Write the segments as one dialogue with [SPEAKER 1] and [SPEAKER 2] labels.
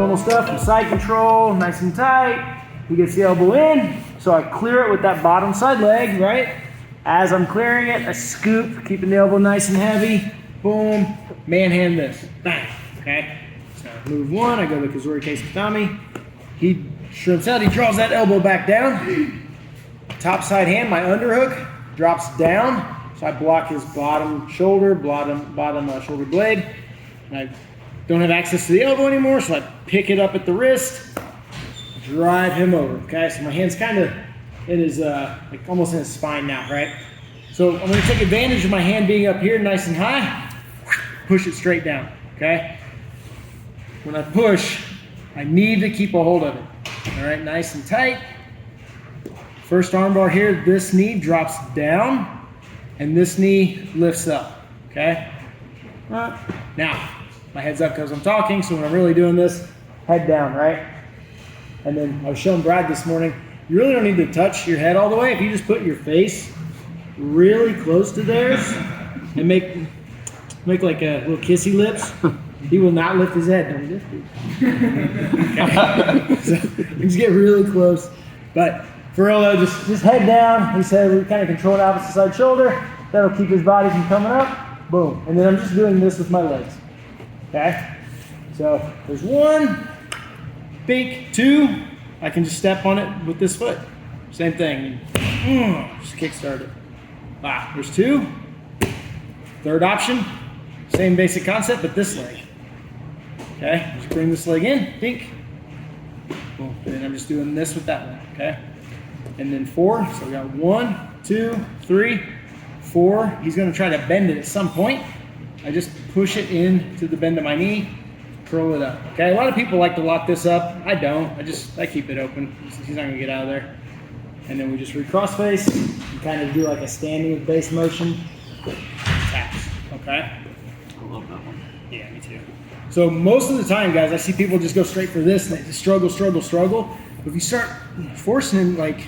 [SPEAKER 1] normal stuff, from side control, nice and tight. He gets the elbow in, so I clear it with that bottom side leg, right? As I'm clearing it, I scoop, keeping the elbow nice and heavy. Boom, manhand this, bang, okay? So move one, I go to Kuzure-Kesa-Gatame. He shrimps out, he draws that elbow back down. Top side hand, my underhook drops down. So I block his bottom shoulder, bottom shoulder blade. And I don't have access to the elbow anymore, so I pick it up at the wrist, drive him over, okay? So my hand's kind of in his, like almost in his spine now, right? So I'm gonna take advantage of my hand being up here nice and high, push it straight down, okay? When I push, I need to keep a hold of it. All right, nice and tight. First armbar here, this knee drops down and this knee lifts up, okay? Now, my head's up because I'm talking, so when I'm really doing this, head down, right? And then I was showing Brad this morning, you really don't need to touch your head all the way. If you just put your face really close to theirs and make like a little kissy lips, he will not lift his head. Don't lift it. So just get really close. But for real though, just head down. He said we kind of control the opposite side shoulder. That'll keep his body from coming up. Boom. And then I'm just doing this with my legs. Okay? So there's one, big, two. I can just step on it with this foot. Same thing. Just kickstart it. There's two. Third option, same basic concept, but this leg. Okay, just bring this leg in, dink. Boom. And then I'm just doing this with that leg, okay? And then four, so we got 1, 2, 3, 4. He's gonna try to bend it at some point. I just push it into the bend of my knee, curl it up, okay? A lot of people like to lock this up. I don't, I keep it open. He's not gonna get out of there. And then we just recross face and kind of do like a standing with base motion. Taps, okay?
[SPEAKER 2] I love that one.
[SPEAKER 1] Yeah, me too. So most of the time, guys, I see people just go straight for this and they just struggle. But if you start forcing him, like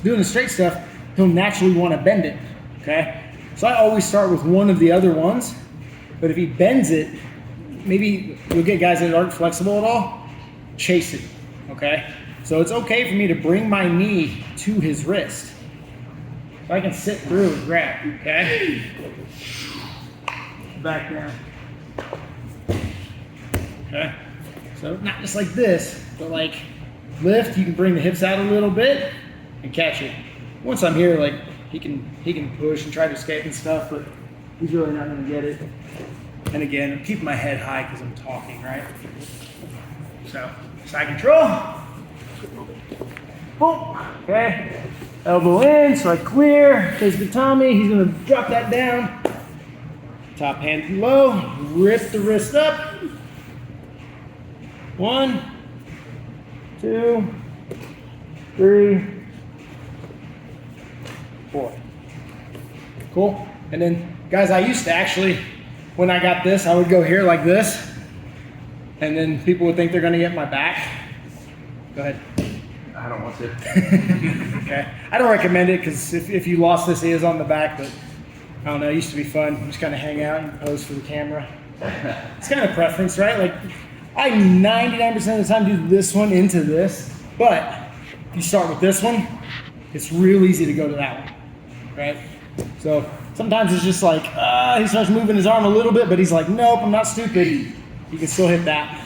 [SPEAKER 1] doing the straight stuff, he'll naturally want to bend it, okay? So I always start with one of the other ones, but if he bends it, maybe you'll get guys that aren't flexible at all, chase it, okay? So it's okay for me to bring my knee to his wrist. So I can sit through and grab, okay? Back down. Okay? So not just like this, but like lift, you can bring the hips out a little bit and catch it. Once I'm here, like he can push and try to escape and stuff, but he's really not gonna get it. And again, I'm keeping my head high because I'm talking, right? So side control. Boom. Okay. Elbow in, so I clear. There's Gatame. He's gonna drop that down. Top hand low. Rip the wrist up. 1, 2, 3, 4. Cool. And then, guys, I used to actually, when I got this, I would go here like this, and then people would think they're gonna get my back. Go ahead.
[SPEAKER 2] I don't want to.
[SPEAKER 1] Okay. I don't recommend it because if you lost this, it is on the back, but I don't know, it used to be fun. Just kind of hang out and pose for the camera. It's kind of preference, right? Like, I 99% of the time do this one into this, but if you start with this one, it's real easy to go to that one, right? So sometimes it's just like, he starts moving his arm a little bit, but he's like, nope, I'm not stupid. You can still hit that.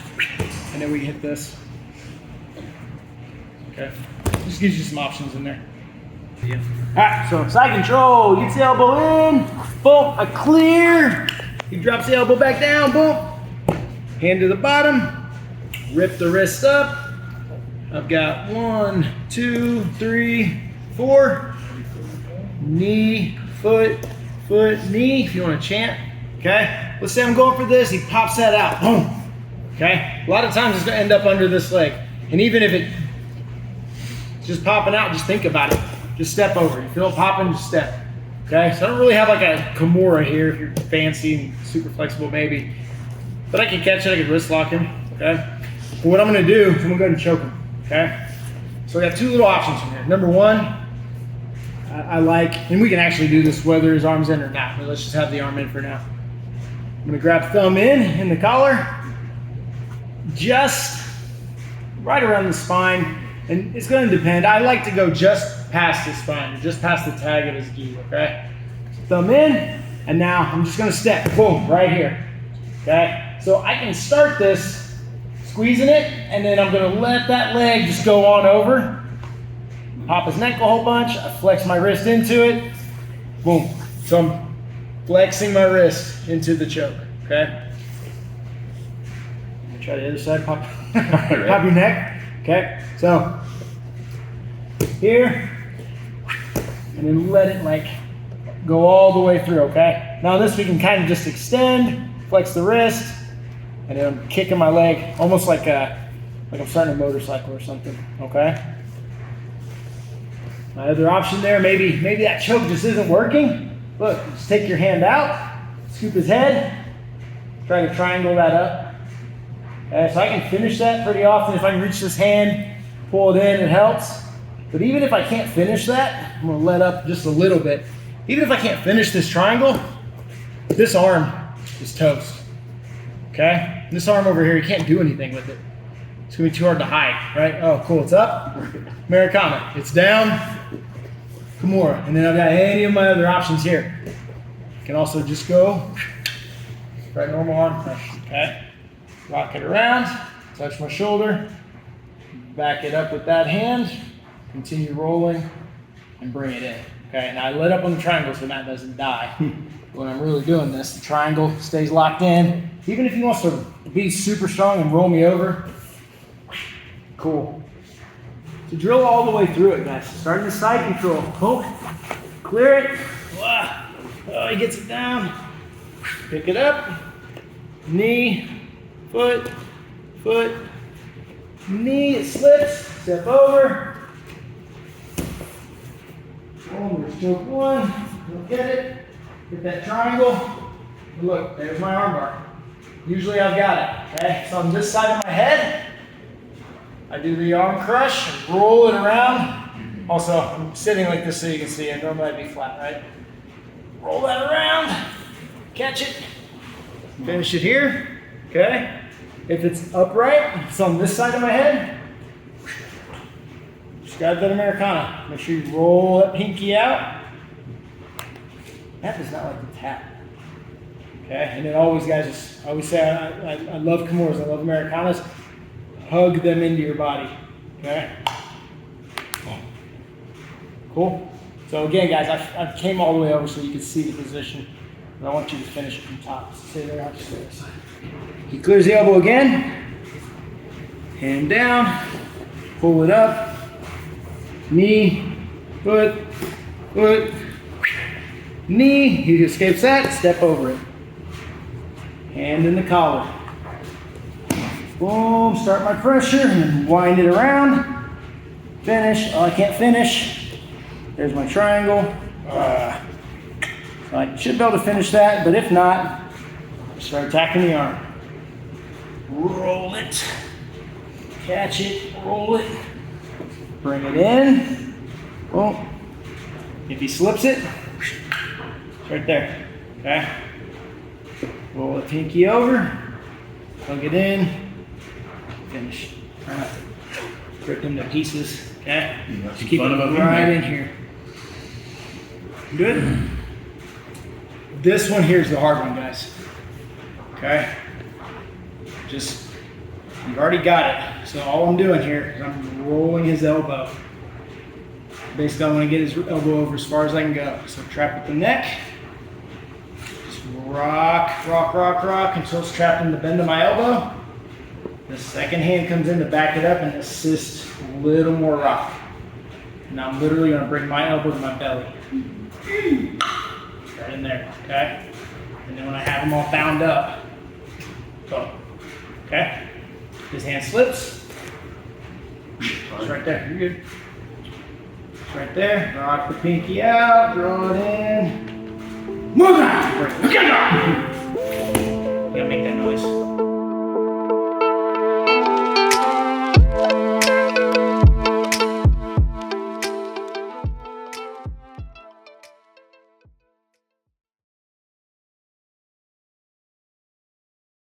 [SPEAKER 1] And then we hit this. Okay, just gives you some options in there.
[SPEAKER 2] Yeah.
[SPEAKER 1] All right, so side control, gets the elbow in, boom, I clear. He drops the elbow back down, boom. Hand to the bottom, rip the wrist up. I've got 1, 2, 3, 4. Knee, foot, knee, if you want to chant. Okay, let's say I'm going for this, he pops that out, boom. Okay, a lot of times it's gonna end up under this leg. And even if it's just popping out, just think about it. Just step over it. If you feel it popping, just step. Okay, so I don't really have like a Kimura here if you're fancy and super flexible maybe. But I can catch it, I can wrist lock him, okay? But what I'm gonna do is I'm gonna go ahead and choke him, okay? So I got two little options from here. Number one, I like, and we can actually do this whether his arm's in or not, but let's just have the arm in for now. I'm gonna grab thumb in the collar, just right around the spine. And it's going to depend. I like to go just past the spine, just past the tag of his gi, okay? Thumb in, and now I'm just going to step, boom, right here, okay? So I can start this squeezing it, and then I'm going to let that leg just go on over. Pop his neck a whole bunch. I flex my wrist into it, boom. So I'm flexing my wrist into the choke, okay? Try the other side, pop, pop your neck. Okay, so here, and then let it like go all the way through, okay? Now this we can kind of just extend, flex the wrist, and then I'm kicking my leg, almost like I'm starting a motorcycle or something, okay? My other option there, maybe that choke just isn't working. Look, just take your hand out, scoop his head, try to triangle that up. So I can finish that pretty often. If I can reach this hand, pull it in, it helps. But even if I can't finish that, I'm gonna let up just a little bit. Even if I can't finish this triangle, this arm is toast, okay? This arm over here, you can't do anything with it. It's gonna be too hard to hide, right? Oh, cool, it's up, Americana. It's down, Kimura. And then I've got any of my other options here. I can also just go right normal arm press, okay? Rock it around, touch my shoulder, back it up with that hand, continue rolling, and bring it in. Okay, now I let up on the triangle so that doesn't die. When I'm really doing this, the triangle stays locked in. Even if he wants to be super strong and roll me over, cool. So drill all the way through it, guys. Starting the side control. Poke, clear it. Oh, he gets it down. Pick it up. Knee. Foot, knee, it slips, step over. Boom, there's choke one, don't get it. Hit that triangle. And look, there's my armbar. Usually I've got it, okay? So on this side of my head, I do the arm crush and roll it around. Also, I'm sitting like this so you can see it. Normally I'd be flat, right? Roll that around, catch it, finish it here. Okay, if it's upright, it's on this side of my head. Just grab that Americana. Make sure you roll that pinky out. That does not like to tap. Okay, and then always, guys, I always say I love Kimuras, I love Americanas. Hug them into your body. Okay. Cool. So again, guys, I came all the way over so you can see the position. But I want you to finish it from top. So stay there, I'll just stay this side. He clears the elbow again. Hand down. Pull it up. Knee. Foot. Knee. He escapes that. Step over it. Hand in the collar. Boom. Start my pressure and then wind it around. Finish. Oh, I can't finish. There's my triangle. So I should be able to finish that, but if not, start attacking the arm. Roll it, catch it, roll it, bring it in. Boom. If he slips it, it's right there. Okay. Roll the pinky over, plug it in, finish. Try not to rip them to pieces. Okay. Just keep it right in here. Good. This one here is the hard one, guys. Okay? You've already got it. So all I'm doing here is I'm rolling his elbow. Basically, I want to get his elbow over as far as I can go. So trap with the neck. Just rock until it's trapped in the bend of my elbow. The second hand comes in to back it up and assist a little more rock. Now I'm literally going to bring my elbow to my belly. Right in there, okay? And then when I have them all bound up, go. Okay? His hand slips. It's right there. You're good. It's right there. Rock the pinky out. Draw it in. Move out. You gotta make that noise.